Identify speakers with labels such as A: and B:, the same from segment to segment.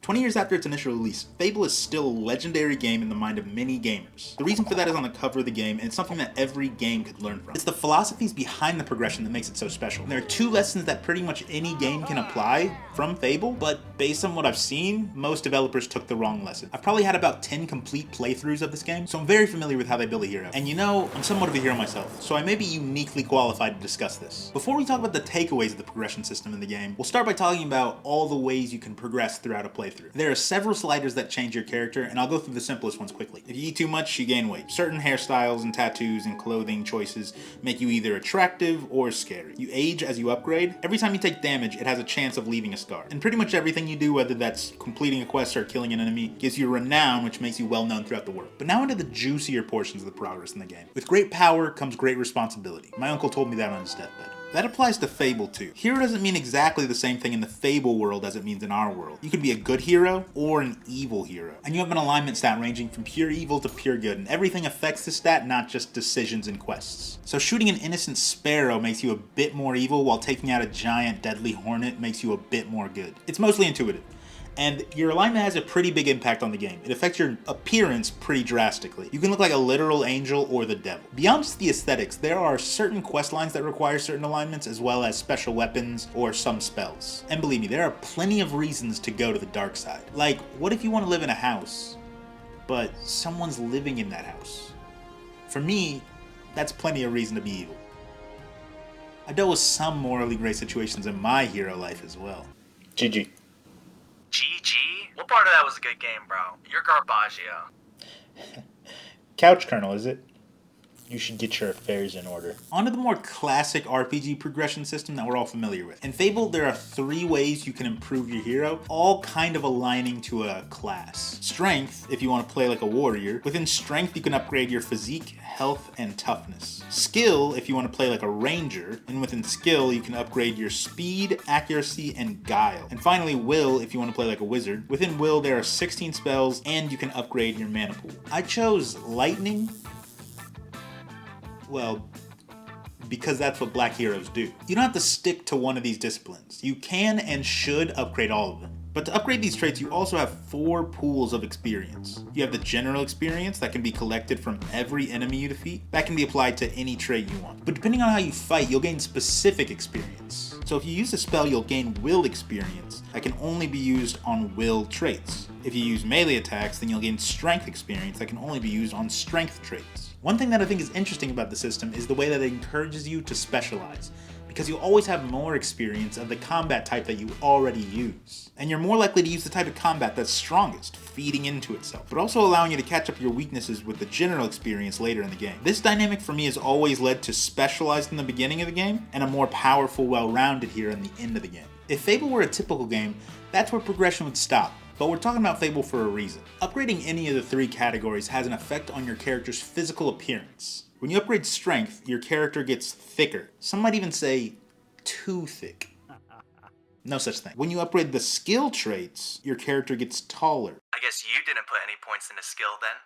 A: 20 years after its initial release, Fable is still a legendary game in the mind of many gamers. The reason for that is on the cover of the game, and it's something that every game could learn from. It's the philosophies behind the progression that makes it so special. And there are two lessons that pretty much any game can apply from Fable, but based on what I've seen, most developers took the wrong lesson. I've probably had about 10 complete playthroughs of this game, so I'm very familiar with how they build a hero. And you know, I'm somewhat of a hero myself, so I may be uniquely qualified to discuss this. Before we talk about the takeaways of the progression system in the game, we'll start by talking about all the ways you can progress throughout a playthrough. There are several sliders that change your character, and I'll go through the simplest ones quickly. If you eat too much, you gain weight. Certain hairstyles and tattoos and clothing choices make you either attractive or scary. You age as you upgrade. Every time you take damage, it has a chance of leaving a scar. And pretty much everything you do, whether that's completing a quest or killing an enemy, gives you renown, which makes you well known throughout the world. But now into the juicier portions of the progress in the game. With great power comes great responsibility. My uncle told me that on his deathbed. That applies to Fable too. Hero doesn't mean exactly the same thing in the Fable world as it means in our world. You can be a good hero or an evil hero. And you have an alignment stat ranging from pure evil to pure good, and everything affects the stat, not just decisions and quests. So shooting an innocent sparrow makes you a bit more evil, while taking out a giant deadly hornet makes you a bit more good. It's mostly intuitive. And your alignment has a pretty big impact on the game. It affects your appearance pretty drastically. You can look like a literal angel or the devil. Beyond just the aesthetics, there are certain quest lines that require certain alignments, as well as special weapons or some spells. And believe me, there are plenty of reasons to go to the dark side. Like, what if you want to live in a house, but someone's living in that house? For me, that's plenty of reason to be evil. I dealt with some morally gray situations in my hero life as well. GG.
B: GG? What part of that was a good game, bro? You're Garbaggio.
A: Couch Colonel, is it? You should get your affairs in order. On to the more classic RPG progression system that we're all familiar with. In Fable, there are 3 ways you can improve your hero, all kind of aligning to a class. Strength, if you want to play like a warrior. Within strength, you can upgrade your physique, health, and toughness. Skill, if you want to play like a ranger. And within skill, you can upgrade your speed, accuracy, and guile. And finally, will, if you want to play like a wizard. Within will, there are 16 spells, and you can upgrade your mana pool. I chose lightning. Well, because that's what black heroes do. You don't have to stick to one of these disciplines. You can and should upgrade all of them. But to upgrade these traits, you also have 4 pools of experience. You have the general experience that can be collected from every enemy you defeat. That can be applied to any trait you want. But depending on how you fight, you'll gain specific experience. So if you use a spell, you'll gain will experience that can only be used on will traits. If you use melee attacks, then you'll gain strength experience that can only be used on strength traits. One thing that I think is interesting about the system is the way that it encourages you to specialize, because you'll always have more experience of the combat type that you already use. And you're more likely to use the type of combat that's strongest, feeding into itself, but also allowing you to catch up your weaknesses with the general experience later in the game. This dynamic for me has always led to specialized in the beginning of the game, and a more powerful, well-rounded hero in the end of the game. If Fable were a typical game, that's where progression would stop. But we're talking about Fable for a reason. Upgrading any of the 3 categories has an effect on your character's physical appearance. When you upgrade strength, your character gets thicker. Some might even say, too thick. No such thing. When you upgrade the skill traits, your character gets taller.
B: I guess you didn't put any points into skill then?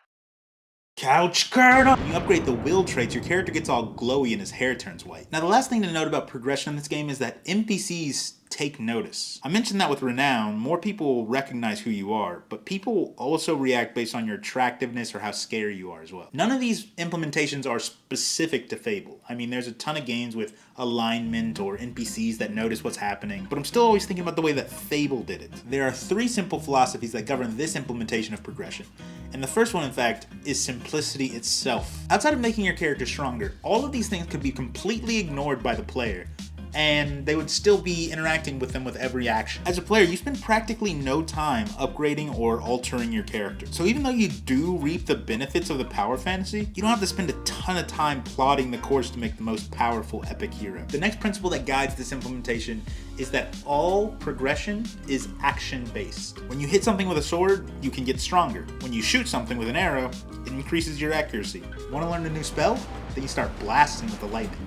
A: Couch Colonel! When you upgrade the will traits, your character gets all glowy and his hair turns white. Now the last thing to note about progression in this game is that NPCs take notice. I mentioned that with renown, more people will recognize who you are, but people will also react based on your attractiveness or how scary you are as well. None of these implementations are specific to Fable. I mean, there's a ton of games with alignment or NPCs that notice what's happening, but I'm still always thinking about the way that Fable did it. There are 3 simple philosophies that govern this implementation of progression. And the first one, in fact, is simplicity itself. Outside of making your character stronger, all of these things could be completely ignored by the player, and they would still be interacting with them with every action. As a player, you spend practically no time upgrading or altering your character. So even though you do reap the benefits of the power fantasy, you don't have to spend a ton of time plotting the course to make the most powerful epic hero. The next principle that guides this implementation is that all progression is action-based. When you hit something with a sword, you can get stronger. When you shoot something with an arrow, it increases your accuracy. Want to learn a new spell? Then you start blasting with the lightning.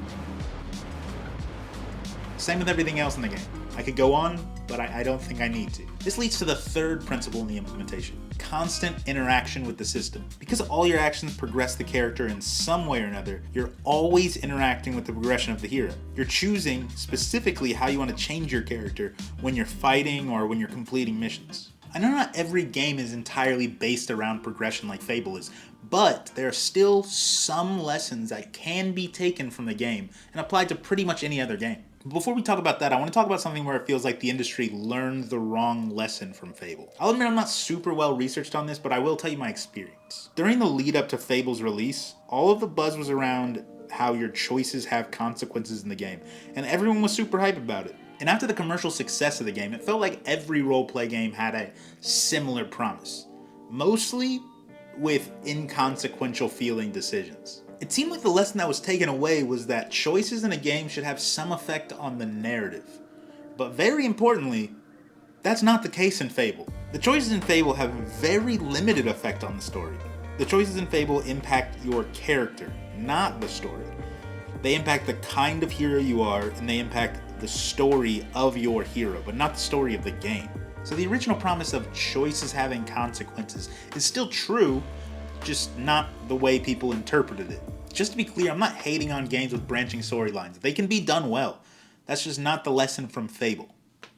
A: Same with everything else in the game. I could go on, but I don't think I need to. This leads to the third principle in the implementation: constant interaction with the system. Because all your actions progress the character in some way or another, you're always interacting with the progression of the hero. You're choosing specifically how you want to change your character when you're fighting or when you're completing missions. I know not every game is entirely based around progression like Fable is, but there are still some lessons that can be taken from the game and applied to pretty much any other game. Before we talk about that, I want to talk about something where it feels like the industry learned the wrong lesson from Fable. I'll admit I'm not super well researched on this, but I will tell you my experience. During the lead up to Fable's release, all of the buzz was around how your choices have consequences in the game, and everyone was super hype about it. And after the commercial success of the game, it felt like every roleplay game had a similar promise, mostly with inconsequential feeling decisions. It seemed like the lesson that was taken away was that choices in a game should have some effect on the narrative. But very importantly, that's not the case in Fable. The choices in Fable have very limited effect on the story. The choices in Fable impact your character, not the story. They impact the kind of hero you are, and they impact the story of your hero, but not the story of the game. So the original promise of choices having consequences is still true, just not the way people interpreted it. Just to be clear, I'm not hating on games with branching storylines. They can be done well. That's just not the lesson from Fable.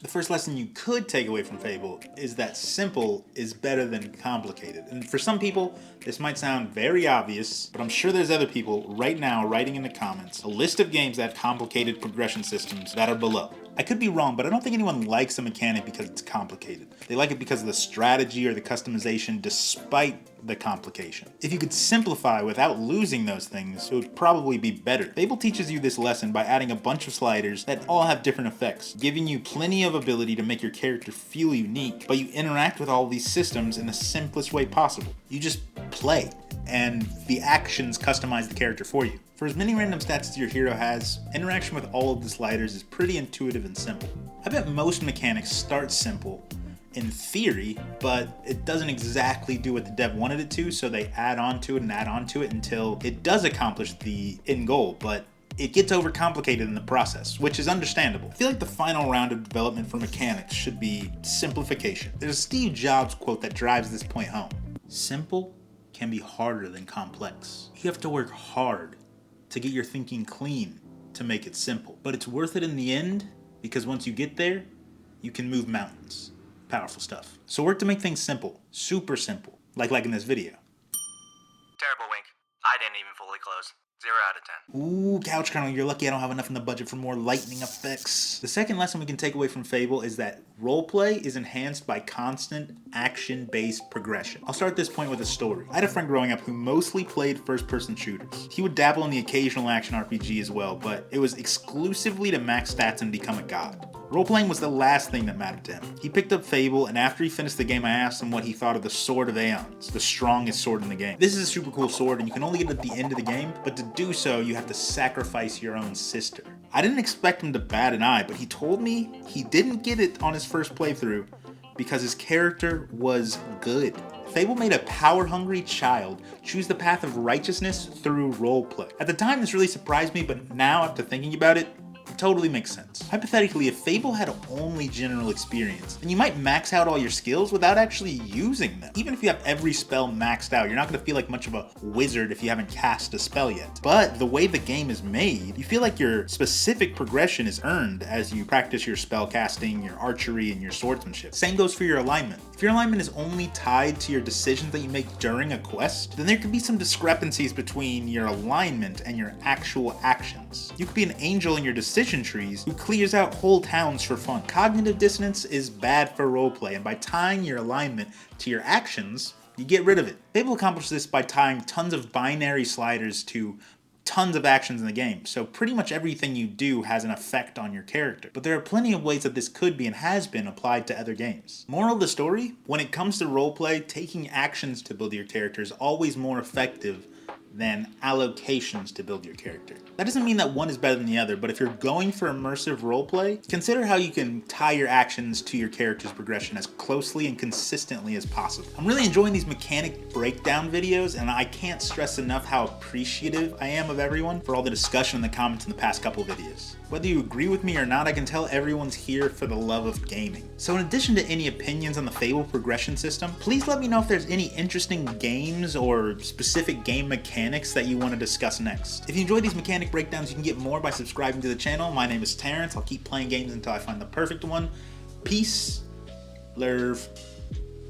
A: The first lesson you could take away from Fable is that simple is better than complicated. And for some people, this might sound very obvious, but I'm sure there's other people right now writing in the comments a list of games that have complicated progression systems that are below. I could be wrong, but I don't think anyone likes a mechanic because it's complicated. They like it because of the strategy or the customization despite the complication. If you could simplify without losing those things, it would probably be better. Fable teaches you this lesson by adding a bunch of sliders that all have different effects, giving you plenty of ability to make your character feel unique, but you interact with all these systems in the simplest way possible. You just play, and the actions customize the character for you. For as many random stats as your hero has, interaction with all of the sliders is pretty intuitive and simple. I bet most mechanics start simple in theory, but it doesn't exactly do what the dev wanted it to, so they add on to it until it does accomplish the end goal, but it gets overcomplicated in the process, which is understandable. I feel like the final round of development for mechanics should be simplification. There's a Steve Jobs quote that drives this point home. Simple can be harder than complex. You have to work hard to get your thinking clean to make it simple. But it's worth it in the end, because once you get there, you can move mountains. Powerful stuff. So work to make things simple. Super simple. Like in this video.
B: Terrible wink. I didn't even fully close. 0 out of 10.
A: Ooh, Couch Colonel, you're lucky I don't have enough in the budget for more lightning effects. The second lesson we can take away from Fable is that roleplay is enhanced by constant action-based progression. I'll start this point with a story. I had a friend growing up who mostly played first-person shooters. He would dabble in the occasional action RPG as well, but it was exclusively to max stats and become a god. Roleplaying was the last thing that mattered to him. He picked up Fable, and after he finished the game, I asked him what he thought of the Sword of Aeons, the strongest sword in the game. This is a super cool sword, and you can only get it at the end of the game, but to do so, you have to sacrifice your own sister. I didn't expect him to bat an eye, but he told me he didn't get it on his first playthrough because his character was good. Fable made a power-hungry child choose the path of righteousness through roleplay. At the time, this really surprised me, but now, after thinking about it, totally makes sense. Hypothetically, if Fable had only general experience, then you might max out all your skills without actually using them. Even if you have every spell maxed out, you're not going to feel like much of a wizard if you haven't cast a spell yet. But the way the game is made, you feel like your specific progression is earned as you practice your spell casting, your archery, and your swordsmanship. Same goes for your alignment. If your alignment is only tied to your decisions that you make during a quest, then there could be some discrepancies between your alignment and your actual actions. You could be an angel in your decision trees who clears out whole towns for fun. Cognitive dissonance is bad for roleplay, and by tying your alignment to your actions, you get rid of it. Fable accomplishes this by tying tons of binary sliders to tons of actions in the game, so pretty much everything you do has an effect on your character. But there are plenty of ways that this could be and has been applied to other games. Moral of the story? When it comes to roleplay, taking actions to build your character is always more effective than allocations to build your character. That doesn't mean that one is better than the other, but if you're going for immersive roleplay, consider how you can tie your actions to your character's progression as closely and consistently as possible. I'm really enjoying these mechanic breakdown videos, and I can't stress enough how appreciative I am of everyone for all the discussion in the comments in the past couple videos. Whether you agree with me or not, I can tell everyone's here for the love of gaming. So in addition to any opinions on the Fable progression system, please let me know if there's any interesting games or specific game mechanics that you want to discuss next. If you enjoy these mechanic breakdowns, you can get more by subscribing to the channel. My name is Terrence. I'll keep playing games until I find the perfect one. Peace, love,